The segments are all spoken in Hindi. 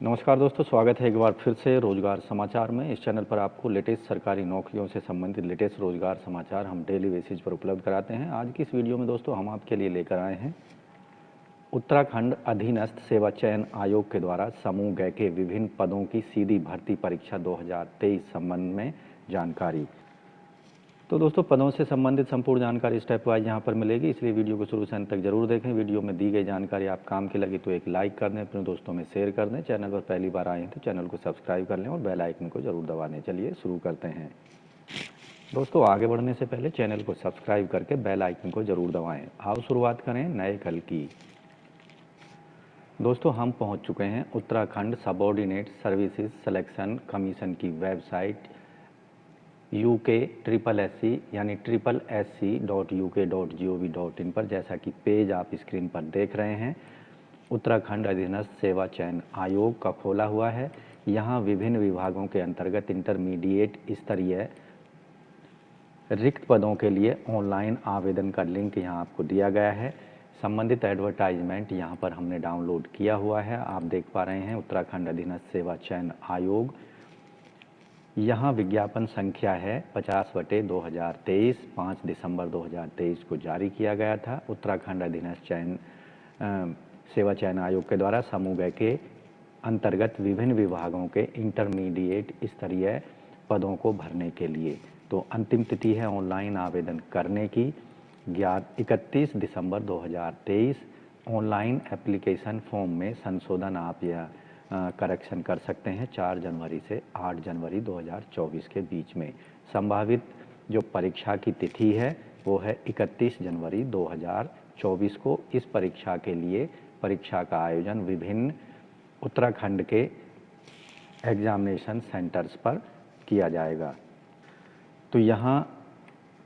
नमस्कार दोस्तों, स्वागत है एक बार फिर से रोजगार समाचार में। इस चैनल पर आपको लेटेस्ट सरकारी नौकरियों से संबंधित लेटेस्ट रोजगार समाचार हम डेली बेसिस पर उपलब्ध कराते हैं। आज की इस वीडियो में दोस्तों हम आपके लिए लेकर आए हैं उत्तराखंड अधीनस्थ सेवा चयन आयोग के द्वारा समूह ग के विभिन्न पदों की सीधी भर्ती परीक्षा 2023 संबंध में जानकारी। तो दोस्तों पदों से संबंधित संपूर्ण जानकारी स्टेप वाइज यहाँ पर मिलेगी, इसलिए वीडियो को शुरू से अंत तक जरूर देखें। वीडियो में दी गई जानकारी आप काम की लगी तो एक लाइक कर दें, अपने दोस्तों में शेयर कर दें। चैनल पर पहली बार आए हैं तो चैनल को सब्सक्राइब कर लें और बेल आइकन को जरूर दबा दें। चलिए शुरू करते हैं। दोस्तों आगे बढ़ने से पहले चैनल को सब्सक्राइब करके बेल आइकन को जरूर दबाएँ। आओ शुरुआत करें नए कल की। दोस्तों हम पहुँच चुके हैं Uttarakhand subordinate services selection commission की वेबसाइट UK-SSC यानी SSC.uk.gov.in पर। जैसा कि पेज आप स्क्रीन पर देख रहे हैं, उत्तराखंड अधीनस्थ सेवा चयन आयोग का खोला हुआ है। यहाँ विभिन्न विभागों के अंतर्गत इंटरमीडिएट स्तरीय रिक्त पदों के लिए ऑनलाइन आवेदन का लिंक यहाँ आपको दिया गया है। संबंधित एडवर्टाइजमेंट यहाँ पर हमने डाउनलोड किया हुआ है, आप देख पा रहे हैं। उत्तराखंड अधीनस्थ सेवा चयन आयोग, यहाँ विज्ञापन संख्या है 50/2023, 5 दिसंबर 2023 को जारी किया गया था। उत्तराखंड अधीनस्थ सेवा चयन आयोग के द्वारा समूह ग के अंतर्गत विभिन्न विभागों के इंटरमीडिएट स्तरीय पदों को भरने के लिए। तो अंतिम तिथि है ऑनलाइन आवेदन करने की 31 दिसंबर 2023। ऑनलाइन एप्लीकेशन फॉर्म में संशोधन आप यह करेक्शन कर सकते हैं 4 जनवरी से 8 जनवरी 2024 के बीच में। संभावित जो परीक्षा की तिथि है वो है 31 जनवरी 2024 को। इस परीक्षा के लिए परीक्षा का आयोजन विभिन्न उत्तराखंड के एग्जामिनेशन सेंटर्स पर किया जाएगा। तो यहाँ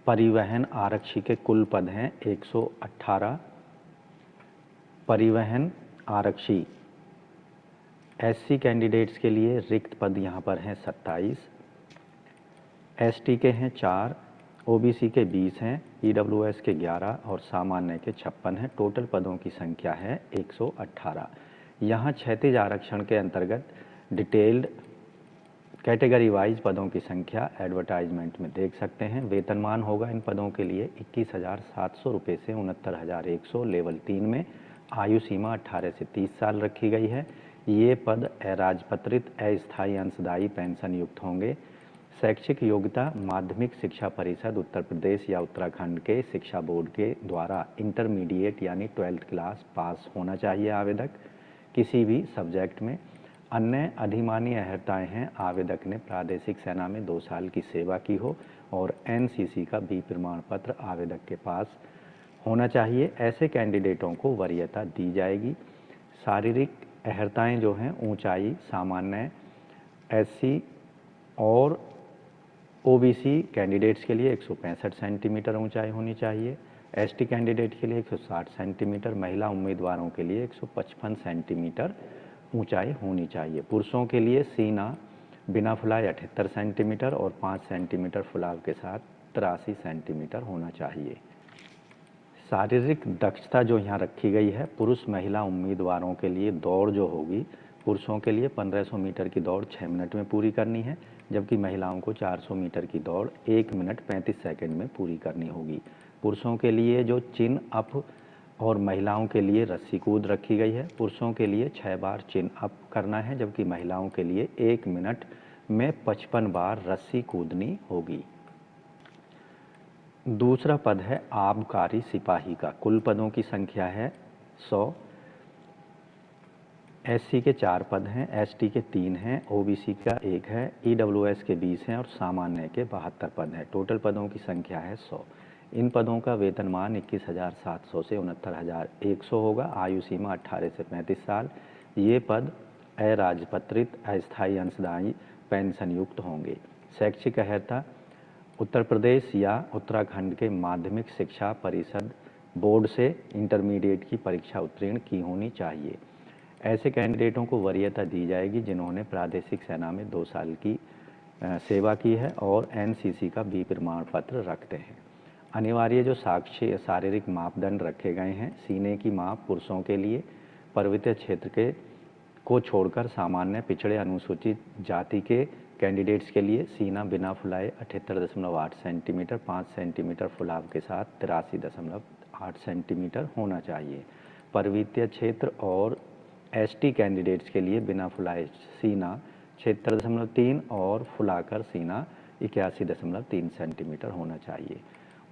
परिवहन आरक्षी के कुल पद हैं 118। परिवहन आरक्षी SC कैंडिडेट्स के लिए रिक्त पद यहाँ पर हैं 27, ST के हैं 4, OBC के 20 हैं, EWS के 11 और सामान्य के 56 हैं। टोटल पदों की संख्या है 118। यहाँ क्षैतिज आरक्षण के अंतर्गत डिटेल्ड कैटेगरी वाइज पदों की संख्या एडवर्टाइजमेंट में देख सकते हैं। वेतनमान होगा इन पदों के लिए 21,700 रुपये से 69,100 लेवल 3 में। आयु सीमा 18 से 30 साल रखी गई है। ये पद अराजपत्रित अस्थायी अंशदायी पेंशन युक्त होंगे। शैक्षिक योग्यता माध्यमिक शिक्षा परिषद उत्तर प्रदेश या उत्तराखंड के शिक्षा बोर्ड के द्वारा इंटरमीडिएट यानी 12th क्लास पास होना चाहिए आवेदक किसी भी सब्जेक्ट में। अन्य अधिमानी अहर्ताएँ हैं, आवेदक ने प्रादेशिक सेना में 2 साल की सेवा की हो और NCC का B प्रमाण पत्र आवेदक के पास होना चाहिए। ऐसे कैंडिडेटों को वरीयता दी जाएगी। शारीरिक अहर्ताएँ जो हैं, ऊंचाई सामान्य SC और OBC कैंडिडेट्स के लिए 165 सेंटीमीटर ऊंचाई होनी चाहिए। ST कैंडिडेट के लिए 160 सेंटीमीटर, महिला उम्मीदवारों के लिए 155 सेंटीमीटर ऊंचाई होनी चाहिए। पुरुषों के लिए सीना बिना फुलाए 78 सेंटीमीटर और 5 सेंटीमीटर फुलाव के साथ 83 सेंटीमीटर होना चाहिए। शारीरिक दक्षता जो यहाँ रखी गई है, पुरुष महिला उम्मीदवारों के लिए दौड़ जो होगी, पुरुषों के लिए 1500 मीटर की दौड़ 6 मिनट में पूरी करनी है, जबकि महिलाओं को 400 मीटर की दौड़ 1 मिनट 35 सेकंड में पूरी करनी होगी। पुरुषों के लिए जो चिन अप और महिलाओं के लिए रस्सी कूद रखी गई है। पुरुषों के लिए 6 बार चिन अप करना है, जबकि महिलाओं के लिए 1 मिनट में 55 बार रस्सी कूदनी होगी। दूसरा पद है आबकारी सिपाही का। कुल पदों की संख्या है 100। SC के 4 पद हैं, ST के 3 हैं, OBC का 1 है, EWS के 20 हैं और सामान्य के 72 पद हैं। टोटल पदों की संख्या है 100। इन पदों का वेतनमान 21,700 से 69,100 होगा। आयु सीमा 18 से 35 साल। ये पद अराजपत्रित अस्थायी अंशदायी पेंशन युक्त होंगे। शैक्षिक अहर्ता उत्तर प्रदेश या उत्तराखंड के माध्यमिक शिक्षा परिषद बोर्ड से इंटरमीडिएट की परीक्षा उत्तीर्ण की होनी चाहिए। ऐसे कैंडिडेटों को वरीयता दी जाएगी जिन्होंने प्रादेशिक सेना में 2 साल की सेवा की है और NCC का B प्रमाण पत्र रखते हैं। अनिवार्य जो साक्ष्य शारीरिक मापदंड रखे गए हैं, सीने की माप पुरुषों के लिए, पर्वतीय क्षेत्र के को छोड़कर सामान्य पिछड़े अनुसूचित जाति के कैंडिडेट्स के लिए सीना बिना फुलाए 78.8 सेंटीमीटर 5 सेंटीमीटर फुलाव के साथ 83.8 सेंटीमीटर होना चाहिए। पर्वतीय क्षेत्र और एसटी कैंडिडेट्स के लिए बिना फुलाए सीना 76.3 और फुलाकर सीना 81.3 सेंटीमीटर होना चाहिए।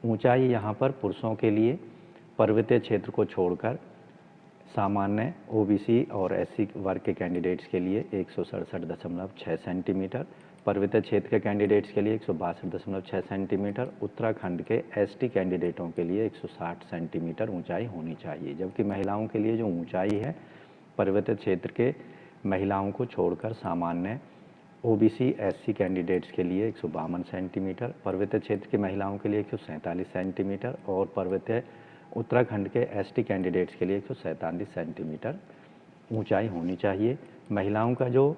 ऊंचाई यहाँ पर पुरुषों के लिए पर्वतीय क्षेत्र को छोड़कर सामान्य ओबीसी और एससी वर्ग के कैंडिडेट्स के लिए 167.6 सेंटीमीटर, पर्वतीय क्षेत्र के कैंडिडेट्स के लिए 162.6 सेंटीमीटर, उत्तराखंड के एसटी कैंडिडेटों के लिए 160 सेंटीमीटर ऊंचाई होनी चाहिए। जबकि महिलाओं के लिए जो ऊंचाई है पर्वतीय क्षेत्र के महिलाओं को छोड़कर सामान्य ओबीसी एससी कैंडिडेट्स के लिए 152 सेंटीमीटर, पर्वतीय क्षेत्र की महिलाओं के लिए 147 सेंटीमीटर और पर्वतीय उत्तराखंड के एसटी कैंडिडेट्स के लिए 147 सेंटीमीटर ऊंचाई होनी चाहिए। महिलाओं का जो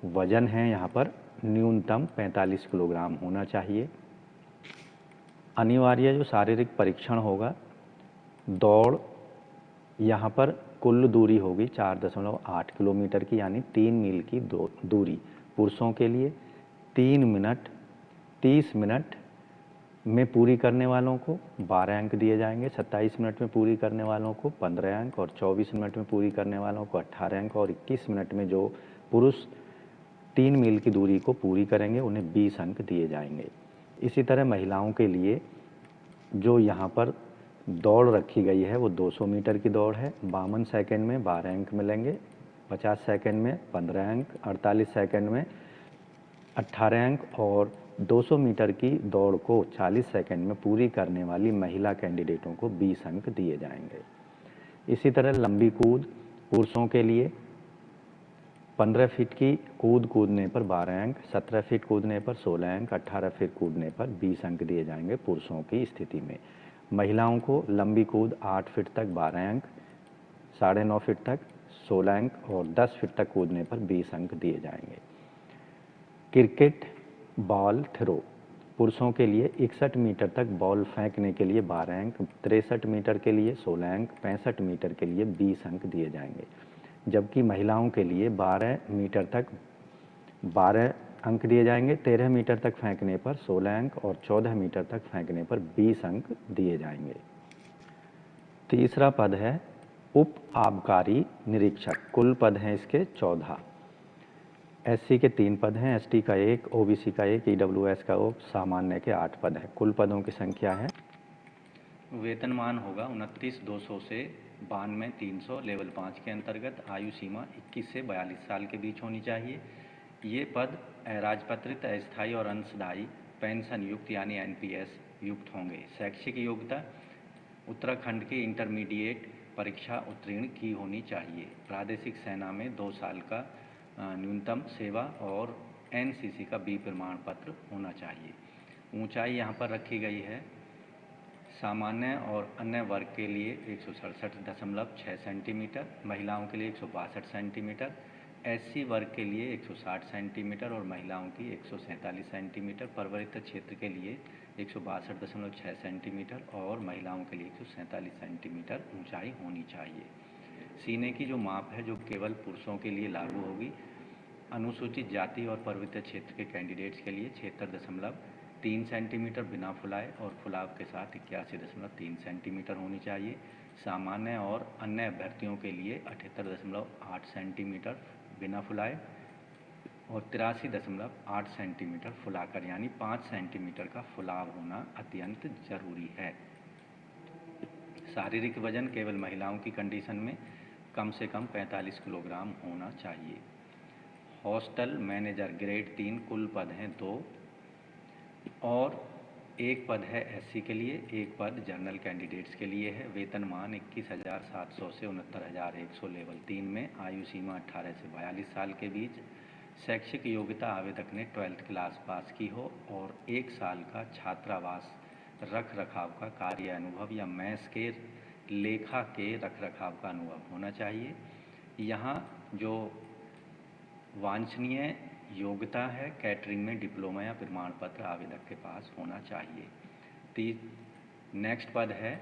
वजन है यहाँ पर न्यूनतम 45 किलोग्राम होना चाहिए। अनिवार्य जो शारीरिक परीक्षण होगा, दौड़ यहाँ पर कुल दूरी होगी 4.8 किलोमीटर की, यानी 3 मील की दूरी पुरुषों के लिए 3 मिनट 30 मिनट में पूरी करने वालों को 12 अंक दिए जाएंगे, 27 मिनट में पूरी करने वालों को 15 अंक और 24 मिनट में पूरी करने वालों को 18 अंक और 21 मिनट में जो पुरुष 3 मील की दूरी को पूरी करेंगे उन्हें 20 अंक दिए जाएंगे। इसी तरह महिलाओं के लिए जो यहाँ पर दौड़ रखी गई है वो 200 मीटर की दौड़ है। 52 सेकंड में 12 अंक मिलेंगे, 50 सेकंड में 15 अंक, 48 सेकंड में 18 अंक और 200 मीटर की दौड़ को 40 सेकंड में पूरी करने वाली महिला कैंडिडेटों को 20 अंक दिए जाएंगे। इसी तरह लंबी कूद पुरुषों के लिए 15 फीट की कूद कूदने पर 12 अंक, 17 फीट कूदने पर 16 अंक, 18 फीट कूदने पर 20 अंक दिए जाएंगे पुरुषों की स्थिति में। महिलाओं को लंबी कूद 8 फीट तक 12 अंक, 9.5 फीट तक 16 अंक और 10 फीट तक कूदने पर 20 अंक दिए जाएंगे। क्रिकेट बॉल थ्रो पुरुषों के लिए 61 मीटर तक बॉल फेंकने के लिए 12 अंक, 63 मीटर के लिए 16 अंक, 65 मीटर के लिए 20 अंक दिए जाएंगे। जबकि महिलाओं के लिए 12 मीटर तक 12 अंक दिए जाएंगे, 13 मीटर तक फेंकने पर 16 अंक और 14 मीटर तक फेंकने पर 20 अंक दिए जाएंगे। तीसरा पद है उप आबकारी निरीक्षक। कुल पद हैं इसके 14। एससी के 3 पद हैं, एसटी का 1, ओबीसी का 1, ईडब्ल्यूएस का 1, सामान्य के 8 पद हैं। कुल पदों की संख्या है। वेतनमान होगा 29,200 से 92,300 लेवल 5 के अंतर्गत। आयु सीमा 21 से 42 साल के बीच होनी चाहिए। ये पद राजपत्रित अस्थायी और अंशदायी पेंशन युक्त यानी एनपीएस युक्त होंगे। शैक्षिक योग्यता उत्तराखंड की इंटरमीडिएट परीक्षा उत्तीर्ण की होनी चाहिए। प्रादेशिक सेना में 2 साल का न्यूनतम सेवा और एनसीसी का बी प्रमाण पत्र होना चाहिए। ऊंचाई यहाँ पर रखी गई है सामान्य और अन्य वर्ग के लिए 167.6 सेंटीमीटर, महिलाओं के लिए 162 सेंटीमीटर, एससी वर्ग के लिए 160 सेंटीमीटर और महिलाओं की 147 सेंटीमीटर, पर्वतीय क्षेत्र के लिए 162.6 सेंटीमीटर और महिलाओं के लिए 147 सेंटीमीटर ऊंचाई होनी चाहिए। सीने की जो माप है जो केवल पुरुषों के लिए लागू होगी। अनुसूचित जाति और पर्वतीय क्षेत्र के कैंडिडेट्स के लिए 76.3 सेंटीमीटर बिना फुलाए और फुलाव के साथ 81.3 सेंटीमीटर होनी चाहिए। सामान्य और अन्य अभ्यर्थियों के लिए 78.8 सेंटीमीटर बिना फुलाए और 83.8 सेंटीमीटर फुलाकर यानी 5 सेंटीमीटर का फुलाव होना अत्यंत जरूरी है। शारीरिक वजन केवल महिलाओं की कंडीशन में कम से कम 45 किलोग्राम होना चाहिए। हॉस्टल मैनेजर ग्रेड 3 कुल पद हैं 2 और 1 पद है एससी के लिए, 1 पद जनरल कैंडिडेट्स के लिए है। वेतनमान 21,700 से 69,100 लेवल 3 में। आयु सीमा 18 से 42 साल के बीच। शैक्षिक योग्यता आवेदक ने 12th क्लास पास की हो और 1 साल का छात्रावास रख रखाव का कार्य अनुभव या मैस के लेखा के रख रखाव का अनुभव होना चाहिए। यहाँ जो वांछनीय योग्यता है कैटरिंग में डिप्लोमा या प्रमाण पत्र आवेदक के पास होना चाहिए। नेक्स्ट पद है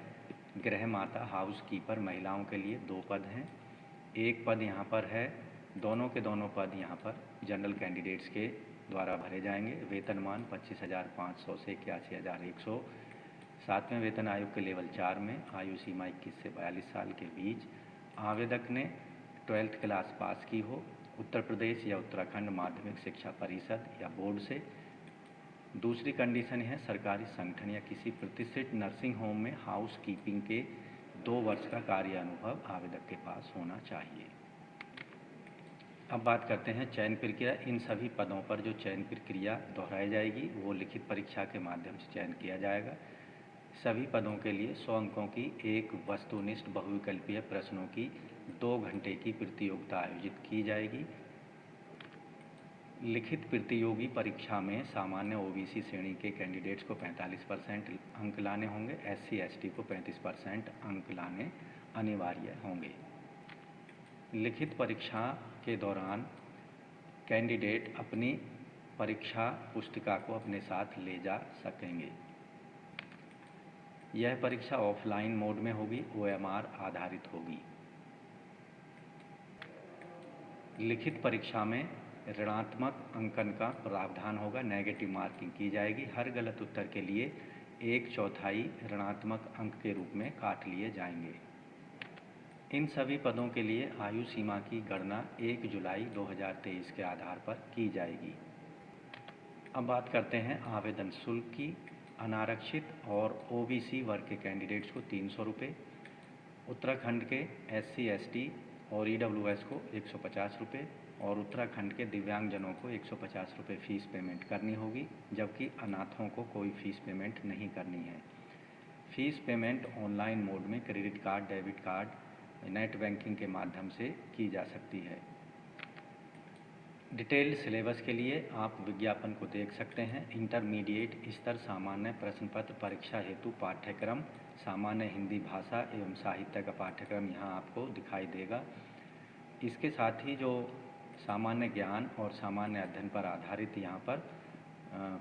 गृह माता हाउस कीपर, महिलाओं के लिए 2 पद हैं। 1 पद यहाँ पर है दोनों के दोनों पद यहाँ पर जनरल कैंडिडेट्स के द्वारा भरे जाएंगे। वेतनमान 25,500 से 81,100। 7वें वेतन आयोग के लेवल 4 में आयु सीमा 21 से 42 साल के बीच। आवेदक ने 12th क्लास पास की हो, उत्तर प्रदेश या उत्तराखंड माध्यमिक शिक्षा परिषद या बोर्ड से। दूसरी कंडीशन है सरकारी संगठन या किसी प्रतिष्ठित नर्सिंग होम में हाउस कीपिंग के 2 वर्ष का कार्य अनुभव आवेदक के पास होना चाहिए। अब बात करते हैं चयन प्रक्रिया। इन सभी पदों पर जो चयन प्रक्रिया दोहराई जाएगी वो लिखित परीक्षा के माध्यम से चयन किया जाएगा। सभी पदों के लिए 100 अंकों की एक वस्तुनिष्ठ बहुविकल्पीय प्रश्नों की 2 घंटे की प्रतियोगिता आयोजित की जाएगी। लिखित प्रतियोगी परीक्षा में सामान्य ओबीसी श्रेणी के कैंडिडेट्स को 45% अंक लाने होंगे, एससी एसटी को 35% अंक लाने अनिवार्य होंगे। लिखित परीक्षा के दौरान कैंडिडेट अपनी परीक्षा पुस्तिका को अपने साथ ले जा सकेंगे। यह परीक्षा ऑफलाइन मोड में होगी, OMR आधारित होगी। लिखित परीक्षा में ऋणात्मक अंकन का प्रावधान होगा, नेगेटिव मार्किंग की जाएगी। हर गलत उत्तर के लिए 1/4 ऋणात्मक अंक के रूप में काट लिए जाएंगे। इन सभी पदों के लिए आयु सीमा की गणना 1 जुलाई 2023 के आधार पर की जाएगी। अब बात करते हैं आवेदन शुल्क की। अनारक्षित और OBC वर्ग के कैंडिडेट्स को 300 रुपये, उत्तराखंड के SC ST और EWS को 150 रुपये और उत्तराखंड के दिव्यांगजनों को 150 रुपये फ़ीस पेमेंट करनी होगी, जबकि अनाथों को कोई फ़ीस पेमेंट नहीं करनी है। फ़ीस पेमेंट ऑनलाइन मोड में credit card, debit card, net banking के माध्यम से की जा सकती है। डिटेल्ड सिलेबस के लिए आप विज्ञापन को देख सकते हैं। इंटरमीडिएट स्तर सामान्य प्रश्न पत्र परीक्षा हेतु पाठ्यक्रम, सामान्य हिंदी भाषा एवं साहित्य का पाठ्यक्रम यहाँ आपको दिखाई देगा। इसके साथ ही जो सामान्य ज्ञान और सामान्य अध्ययन पर आधारित यहाँ पर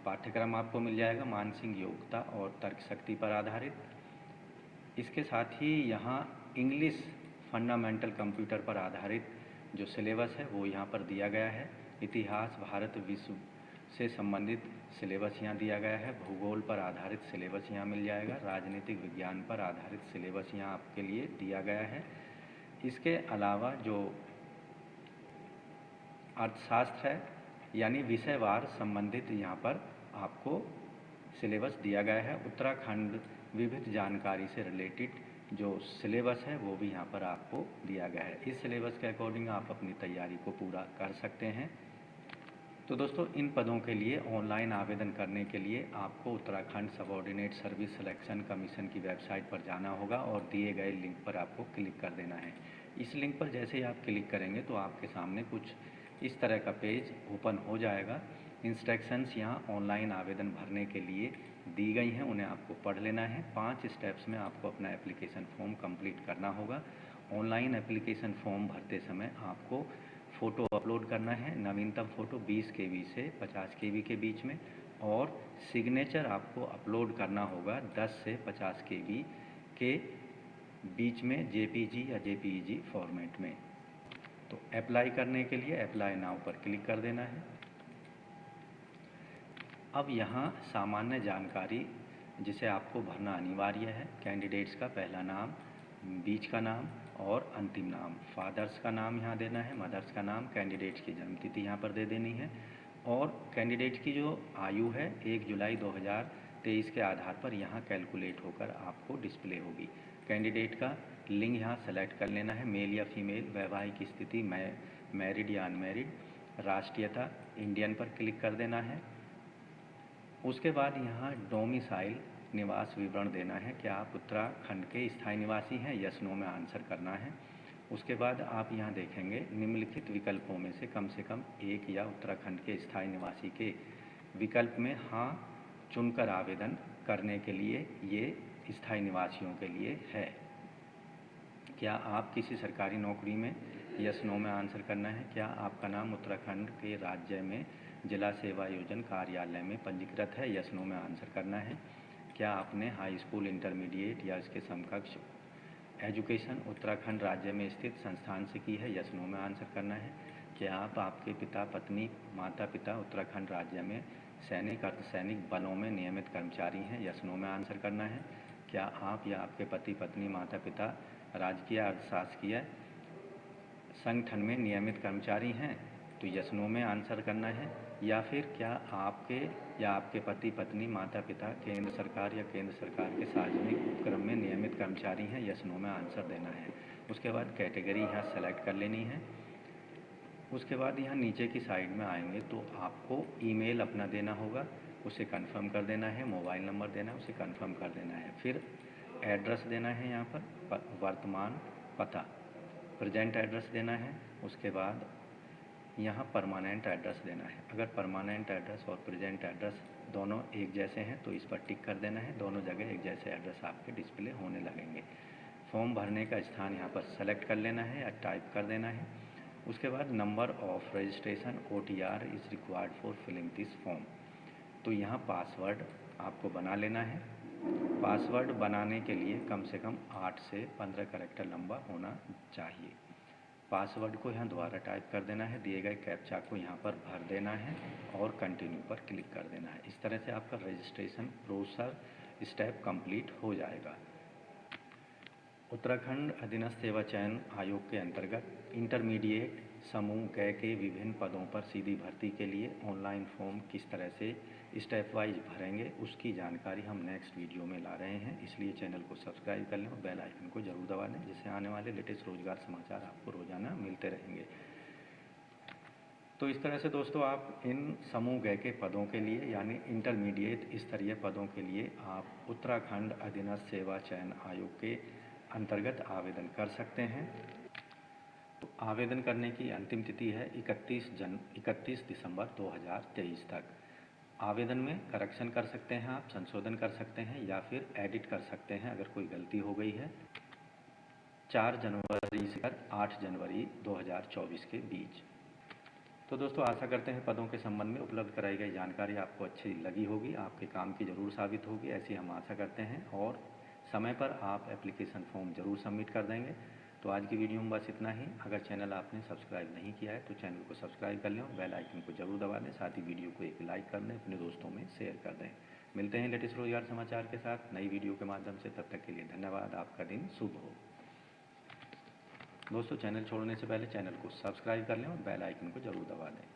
पाठ्यक्रम आपको मिल जाएगा, मानसिक योग्यता और तर्क शक्ति पर आधारित। इसके साथ ही यहाँ इंग्लिश फंडामेंटल कंप्यूटर पर आधारित जो सिलेबस है वो यहाँ पर दिया गया है। इतिहास, भारत, विश्व से संबंधित सिलेबस यहाँ दिया गया है। भूगोल पर आधारित सिलेबस यहाँ मिल जाएगा। राजनीतिक विज्ञान पर आधारित सिलेबस यहाँ आपके लिए दिया गया है। इसके अलावा जो अर्थशास्त्र है यानी विषयवार संबंधित यहाँ पर आपको सिलेबस दिया गया है। उत्तराखंड विविध जानकारी से रिलेटेड जो सिलेबस है वो भी यहाँ पर आपको दिया गया है। इस सिलेबस के अकॉर्डिंग आप अपनी तैयारी को पूरा कर सकते हैं। तो दोस्तों, इन पदों के लिए ऑनलाइन आवेदन करने के लिए आपको Uttarakhand subordinate service selection commission की वेबसाइट पर जाना होगा और दिए गए लिंक पर आपको क्लिक कर देना है। इस लिंक पर जैसे ही आप क्लिक करेंगे तो आपके सामने कुछ इस तरह का पेज ओपन हो जाएगा। इंस्ट्रक्शंस यहाँ ऑनलाइन आवेदन भरने के लिए दी गई हैं, उन्हें आपको पढ़ लेना है। 5 स्टेप्स में आपको अपना एप्लीकेशन फॉर्म कंप्लीट करना होगा। ऑनलाइन एप्लीकेशन फॉर्म भरते समय आपको फ़ोटो अपलोड करना है, नवीनतम फ़ोटो 20 KB से 50 KB के बीच में, और सिग्नेचर आपको अपलोड करना होगा 10 से 50 KB के बीच में JPG या JPEG फॉर्मेट में। तो अप्लाई करने के लिए अप्लाई नाउ पर क्लिक कर देना है। अब यहाँ सामान्य जानकारी जिसे आपको भरना अनिवार्य है। कैंडिडेट्स का पहला नाम, बीच का नाम और अंतिम नाम। फादर्स का नाम यहाँ देना है, मदर्स का नाम, कैंडिडेट्स की जन्मतिथि यहाँ पर दे देनी है और कैंडिडेट की जो आयु है 1 जुलाई 2023 के आधार पर यहाँ कैलकुलेट होकर आपको डिस्प्ले होगी। कैंडिडेट का लिंग यहाँ सेलेक्ट कर लेना है, मेल या फीमेल, वैवाहिक स्थिति मैरिड या अनमैरिड, राष्ट्रीयता इंडियन पर क्लिक कर देना है। उसके बाद यहाँ डोमिसाइल निवास विवरण देना है, क्या आप उत्तराखंड के स्थायी निवासी हैं, यस नो में आंसर करना है। उसके बाद आप यहाँ देखेंगे निम्नलिखित विकल्पों में से कम एक या उत्तराखंड के स्थायी निवासी के विकल्प में हाँ चुनकर आवेदन करने के लिए ये स्थायी निवासियों के लिए है। क्या आप किसी सरकारी नौकरी में, यस नो में आंसर करना है। क्या आपका नाम उत्तराखंड के राज्य में जिला सेवा योजन कार्यालय में पंजीकृत है, यस नो में आंसर करना है। क्या आपने हाई स्कूल, इंटरमीडिएट या इसके समकक्ष एजुकेशन उत्तराखंड राज्य में स्थित संस्थान से की है, यस नो में आंसर करना है। कि आप आपके पिता पत्नी माता पिता उत्तराखंड राज्य में सैनिक अर्धसैनिक बलों में नियमित कर्मचारी हैं, यस नो में आंसर करना है। क्या आप या आपके पति पत्नी माता पिता राजकीय अर्धशासकीय संगठन में नियमित कर्मचारी हैं, तो यस नो में आंसर करना है। या फिर क्या आपके या आपके पति पत्नी माता पिता केंद्र सरकार या केंद्र सरकार के सार्वजनिक उपक्रम में नियमित कर्मचारी हैं, यस नो में आंसर देना है। उसके बाद कैटेगरी यहाँ सेलेक्ट कर लेनी है। उसके बाद यहाँ नीचे की साइड में आएंगे तो आपको ईमेल अपना देना होगा, उसे कंफर्म कर देना है। मोबाइल नंबर देना है, उसे कंफर्म कर देना है। फिर एड्रेस देना है, यहाँ पर वर्तमान पता प्रेजेंट एड्रेस देना है। उसके बाद यहाँ परमानेंट एड्रेस देना है। अगर परमानेंट एड्रेस और प्रेजेंट एड्रेस दोनों एक जैसे हैं तो इस पर टिक कर देना है, दोनों जगह एक जैसे एड्रेस आपके डिस्प्ले होने लगेंगे। फॉर्म भरने का स्थान यहाँ पर सेलेक्ट कर लेना है या टाइप कर देना है। उसके बाद number of registration OTR is required for filling this form. तो यहाँ पासवर्ड आपको बना लेना है। पासवर्ड बनाने के लिए कम से कम 8 से 15 कैरेक्टर लंबा होना चाहिए। पासवर्ड को यहाँ दोबारा टाइप कर देना है, दिए गए कैप्चा को यहाँ पर भर देना है और कंटिन्यू पर क्लिक कर देना है। इस तरह से आपका रजिस्ट्रेशन प्रोसेस स्टेप कंप्लीट हो जाएगा। उत्तराखंड अधीनस्थ सेवा चयन आयोग के अंतर्गत इंटरमीडिएट समूह क के विभिन्न पदों पर सीधी भर्ती के लिए ऑनलाइन फॉर्म किस तरह से स्टेप वाइज भरेंगे उसकी जानकारी हम नेक्स्ट वीडियो में ला रहे हैं। इसलिए चैनल को सब्सक्राइब कर लें और बेल आइकन को ज़रूर दबा दें, जिससे आने वाले लेटेस्ट रोजगार समाचार आपको रोज़ाना मिलते रहेंगे। तो इस तरह से दोस्तों आप इन समूह ग के पदों के लिए यानी इंटरमीडिएट स्तरीय पदों के लिए आप उत्तराखंड अधीनस्थ सेवा चयन आयोग के अंतर्गत आवेदन कर सकते हैं। तो आवेदन करने की अंतिम तिथि है 31 दिसंबर 2023 तक। आवेदन में करेक्शन कर सकते हैं, आप संशोधन कर सकते हैं या फिर एडिट कर सकते हैं अगर कोई गलती हो गई है। 4 जनवरी से 8 जनवरी 2024 के बीच। तो दोस्तों आशा करते हैं पदों के संबंध में उपलब्ध कराई गई जानकारी आपको अच्छी लगी होगी, आपके काम की ज़रूर साबित होगी, ऐसी हम आशा करते हैं। और समय पर आप एप्लीकेशन फॉर्म ज़रूर सबमिट कर देंगे। तो आज की वीडियो में बस इतना ही। अगर चैनल आपने सब्सक्राइब नहीं किया है तो चैनल को सब्सक्राइब कर लें और बेल आइकन को ज़रूर दबा दें। साथ ही वीडियो को एक लाइक कर दें, अपने दोस्तों में शेयर कर दें। मिलते हैं लेटेस्ट रोजगार समाचार के साथ नई वीडियो के माध्यम से। तब तक के लिए धन्यवाद। आपका दिन शुभ हो। दोस्तों चैनल छोड़ने से पहले चैनल को सब्सक्राइब कर लें और बेल आइकन को ज़रूर दबा दें।